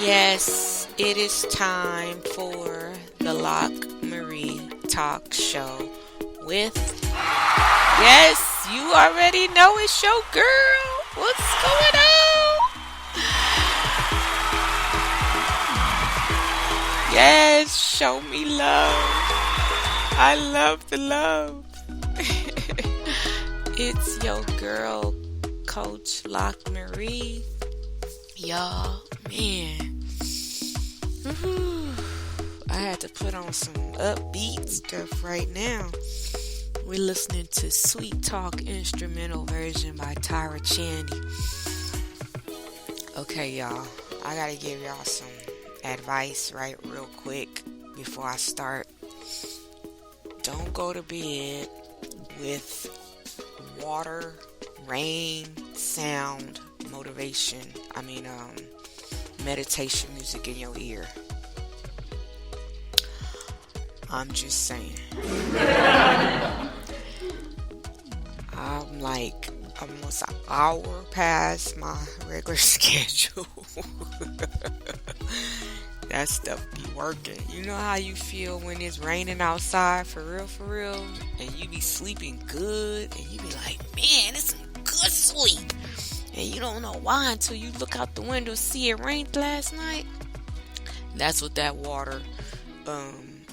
Yes, it is time for the LockMarie Talk Show with, yes, you already know it's your girl. What's going on? Yes, show me love. I love the love. It's your girl, Coach LockMarie. Y'all, man. Whew. I had to put on some upbeat stuff right now. We're listening to Sweet Talk instrumental version by Tyra Chandy. Okay, y'all. I gotta give y'all some advice right real quick before I start. Don't go to bed with water, rain, sound, meditation music in your ear. I'm just saying. I'm like almost an hour past my regular schedule. That stuff be working. You know how you feel when it's raining outside, for real, and you be sleeping good, and you be like, man, it's some good sleep. And you don't know why until you look out the window, see it rained last night. That's what that water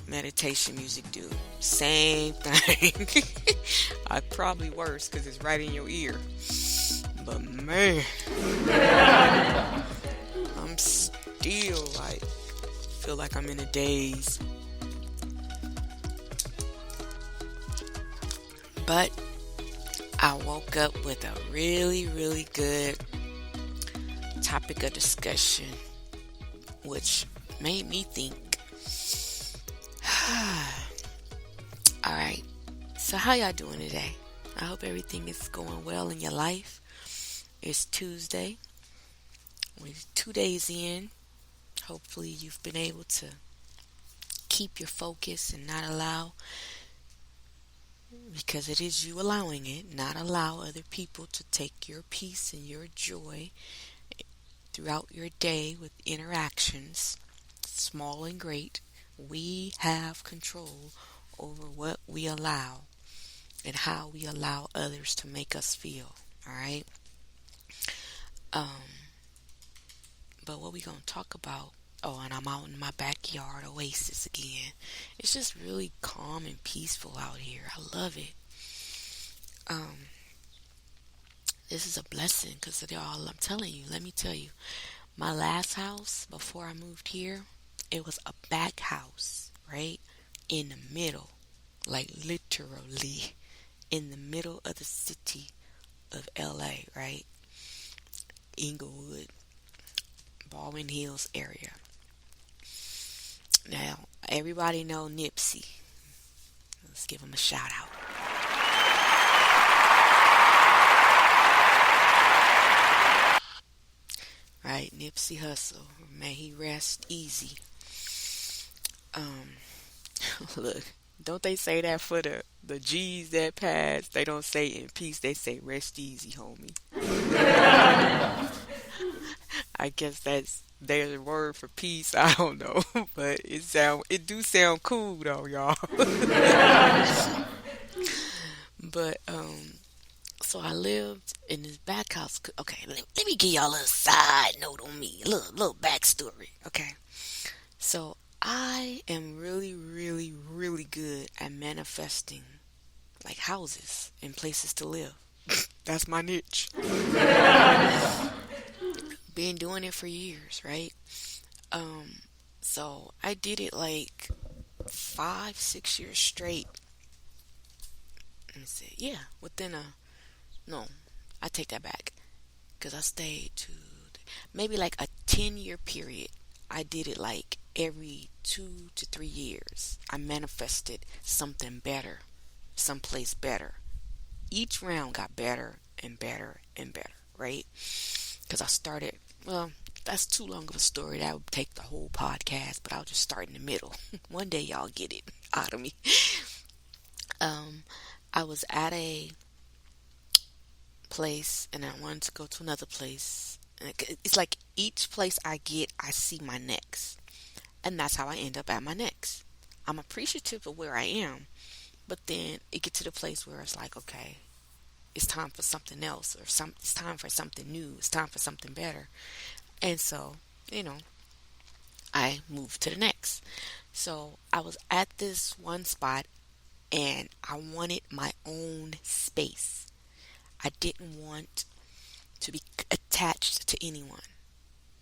meditation music do. Same thing. Probably worse because it's right in your ear. But man, I'm still like, feel like I'm in a daze. But I woke up with a really good topic of discussion, which made me think. Alright, so how y'all doing today? I hope everything is going well in your life. It's Tuesday. We're 2 days in. Hopefully you've been able to keep your focus and not allow, because it is you allowing it, not allow other people to take your peace and your joy throughout your day with interactions, small and great. We have control over what we allow and how we allow others to make us feel. Alright? But what we gonna talk about? Oh, and I'm out in my backyard oasis again. It's just really calm and peaceful out here. I love it. This is a blessing because y'all, I'm telling you, let me tell you, my last house before I moved here, it was a back house, right? In the middle, like literally in the middle of the city of LA, right? Inglewood, Baldwin Hills area. Now, everybody know Nipsey. Let's give him a shout out. Right, Nipsey Hussle. May he rest easy. Look, don't they say that for the G's that pass? They don't say in peace, they say rest easy, homie. I guess that's their word for peace. I don't know, but it do sound cool though, y'all. But so I lived in this back house. Okay, let me give y'all a little side note on me, a little backstory. Okay, so I am really good at manifesting like houses and places to live. That's my niche. Been doing it for years, right? So I did it like 5, 6 years straight. Let me see. Yeah, no, I take that back. Because I stayed to maybe like a 10-year period. I did it like every 2 to 3 years. I manifested something better, someplace better. Each round got better and better and better, right? Because I started, well, that's too long of a story. That would take the whole podcast, but I'll just start in the middle. One day y'all get it out of me. I was at a place and I wanted to go to another place It's like each place I get, I see my next. And that's how I end up at my next. I'm appreciative of where I am, but then it gets to the place where it's like, okay, it's time for something else, or it's time for something new, it's time for something better. And so, you know, I moved to the next. So I was at this one spot and I wanted my own space. I didn't want to be attached to anyone.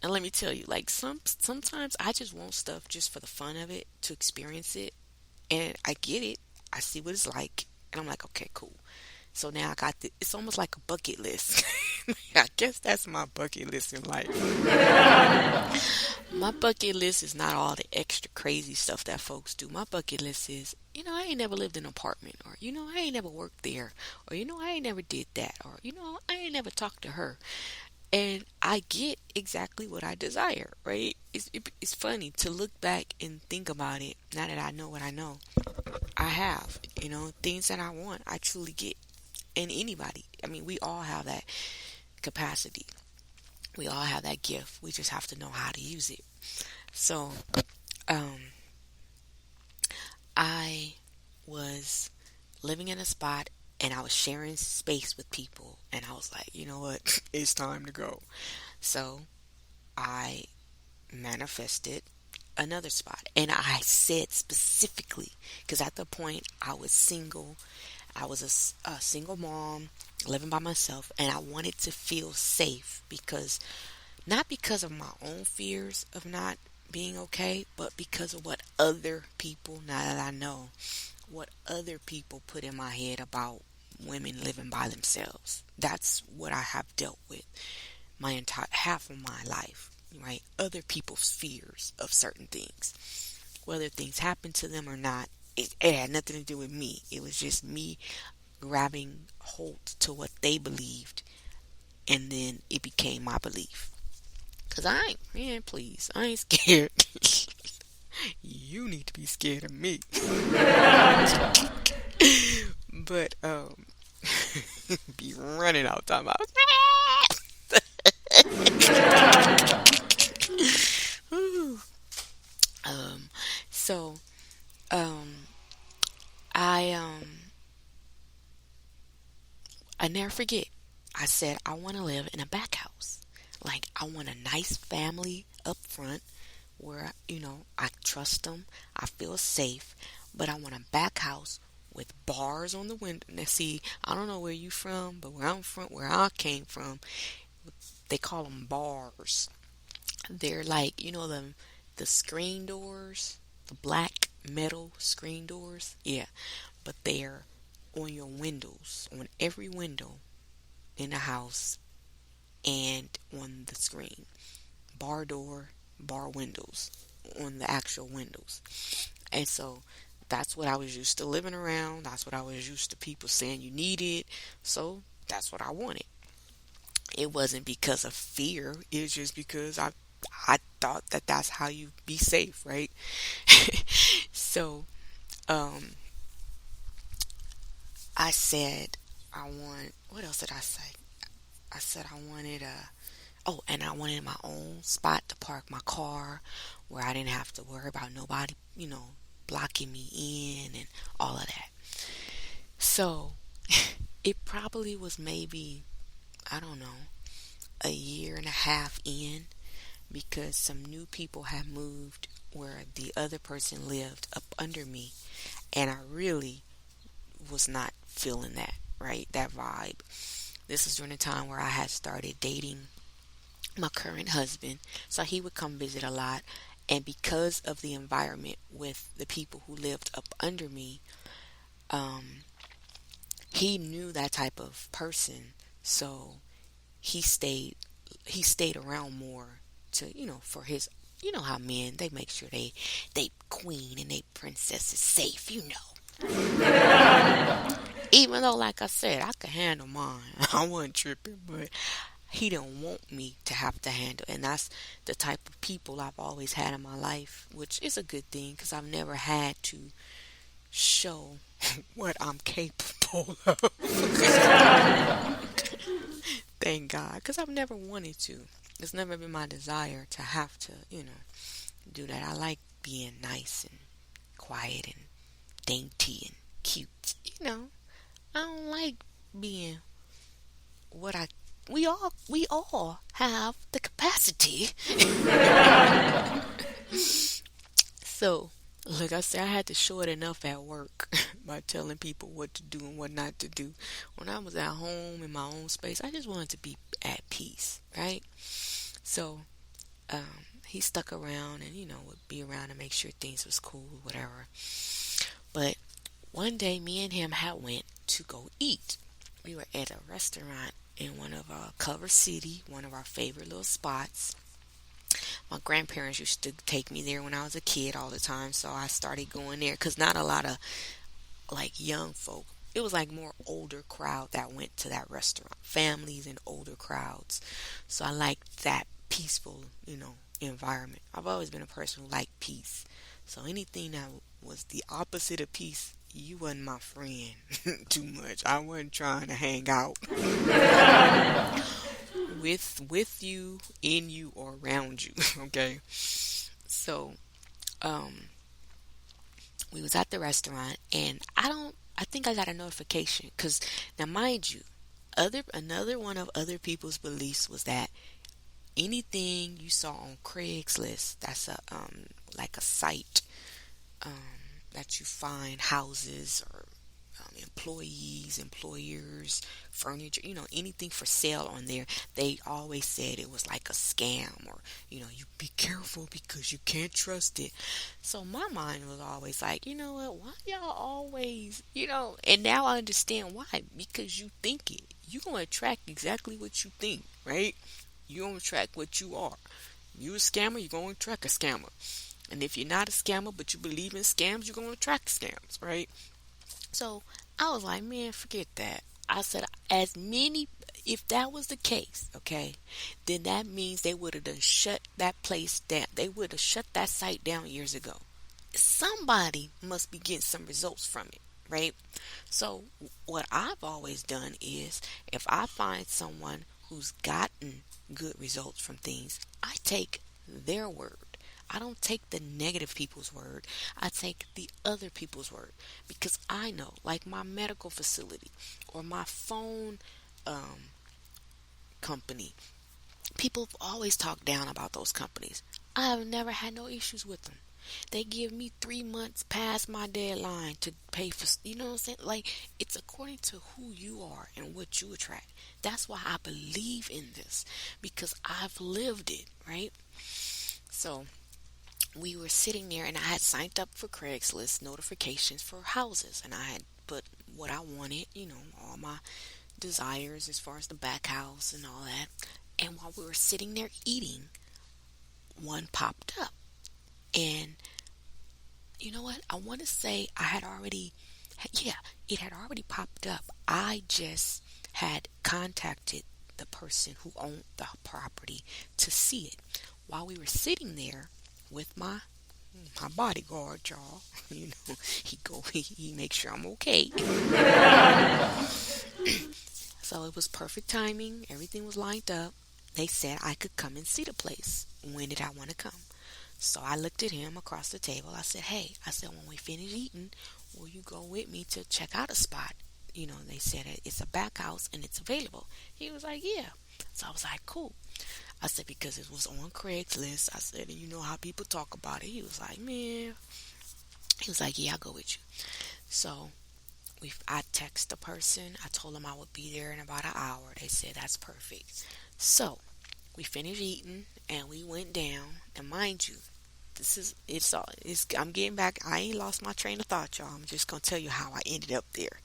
And let me tell you, like sometimes I just want stuff just for the fun of it, to experience it, and I get it. I see what it's like, and I'm like, okay, cool. So now I got it's almost like a bucket list. I guess that's my bucket list in life. My bucket list is not all the extra crazy stuff that folks do. My bucket list is, I ain't never lived in an apartment, or, I ain't never worked there, or, I ain't never did that, or, I ain't never talked to her. And I get exactly what I desire, right? It's funny to look back and think about it. Now that I know what I know, I have, things that I want, I truly get. And anybody, I mean, we all have that capacity. We all have that gift. We just have to know how to use it. So, um, I was living in a spot and I was sharing space with people, and I was like, you know what? It's time to go. So I manifested another spot, and I said specifically, because at the point I was single, I was a single mom living by myself, and I wanted to feel safe, because not because of my own fears of not being okay, but because of what other people, now that I know, what other people put in my head about women living by themselves. That's what I have dealt with my entire half of my life, right? Other people's fears of certain things, whether things happen to them or not. It had nothing to do with me. It was just me grabbing hold to what they believed, and then it became my belief. Cause please, I ain't scared. You need to be scared of me. But be running out time out. um, so um, I I never forget. I said I want to live in a back house. Like, I want a nice family up front where, I trust them, I feel safe, but I want a back house with bars on the window. Now, see, I don't know where you from, but where I'm from, where I came from, they call them bars. They're like, the screen doors, the black metal screen doors. Yeah, but they're on your windows, on every window in the house and on the screen. Bar door, bar windows on the actual windows. And so that's what I was used to living around. That's what I was used to people saying you needed. So that's what I wanted. It wasn't because of fear. It was just because I thought that that's how you be safe, right? So um, I said I want. What else did I say? I said I wanted a. Oh, and I wanted my own spot to park my car, where I didn't have to worry about nobody, blocking me in and all of that. So it probably was maybe, I don't know, a year and a half in, because some new people had moved where the other person lived up under me, and I really was not feeling that, right? That vibe. This was during the time where I had started dating my current husband, so he would come visit a lot, and because of the environment with the people who lived up under me, um, he knew that type of person, so he stayed around more to, for his, how men, they make sure they queen and they princess is safe, even though, like I said, I could handle mine. I wasn't tripping, but he didn't want me to have to handle. And that's the type of people I've always had in my life, which is a good thing, because I've never had to show what I'm capable of. Thank God, because I've never wanted to. It's never been my desire to have to, do that. I like being nice and quiet and dainty and cute. I don't like being what I we all have the capacity. So, like I said, I had to show it enough at work by telling people what to do and what not to do. When I was at home in my own space, I just wanted to be at peace, right? So, he stuck around and would be around to make sure things was cool, whatever. But one day, me and him had went to go eat. We were at a restaurant in one of our Cover City, one of our favorite little spots. My grandparents used to take me there when I was a kid all the time, so I started going there because not a lot of like young folk. It was like more older crowd that went to that restaurant, families and older crowds. So I liked that peaceful, environment. I've always been a person who liked peace. So anything that was the opposite of peace, you wasn't my friend too much. I wasn't trying to hang out with you, in you, or around you. Okay. So, um, we was at the restaurant, and I think I got a notification because now, mind you, another one of other people's beliefs was that anything you saw on Craigslist, that's a like a site that you find houses or employees, employers, furniture, anything for sale on there. They always said it was like a scam, or you be careful because you can't trust it. So my mind was always like, you know what? Why y'all always, And now I understand why. Because you think it. You gonna attract exactly what you think, right? You gonna attract what you are. You a scammer, you're gonna attract a scammer. And if you're not a scammer but you believe in scams, you're gonna attract scams, right? So I was like, man, forget that. I said, if that was the case, okay, then that means they would have done shut that place down. They would have shut that site down years ago. Somebody must be getting some results from it, right? So what I've always done is if I find someone who's gotten good results from things, I take their word. I don't take the negative people's word. I take the other people's word because I know, like my medical facility or my phone um, company, people have always talked down about those companies. I have never had no issues with them. They give me 3 months past my deadline to pay for, what I'm saying? Like, it's according to who you are and what you attract. That's why I believe in this because I've lived it, right? So, we were sitting there and I had signed up for Craigslist notifications for houses and I had put what I wanted, all my desires as far as the back house and all that. And while we were sitting there eating, one popped up. And you know what? I want to say it had already popped up. I just had contacted the person who owned the property to see it. While we were sitting there with my bodyguard, y'all, he makes sure I'm okay. So it was perfect timing. Everything was lined up. They said I could come and see the place. When did I want to come? So I looked at him across the table. I said, hey, when we finish eating, will you go with me to check out a spot? They said it's a back house and it's available. He was like, yeah. So I was like, cool. I said, because it was on Craigslist. I said, and you know how people talk about it. He was like, man. He was like, yeah, I'll go with you. So I texted the person. I told them I would be there in about an hour. They said, that's perfect. So we finished eating and we went down. And mind you, I'm getting back. I ain't lost my train of thought, y'all. I'm just going to tell you how I ended up there.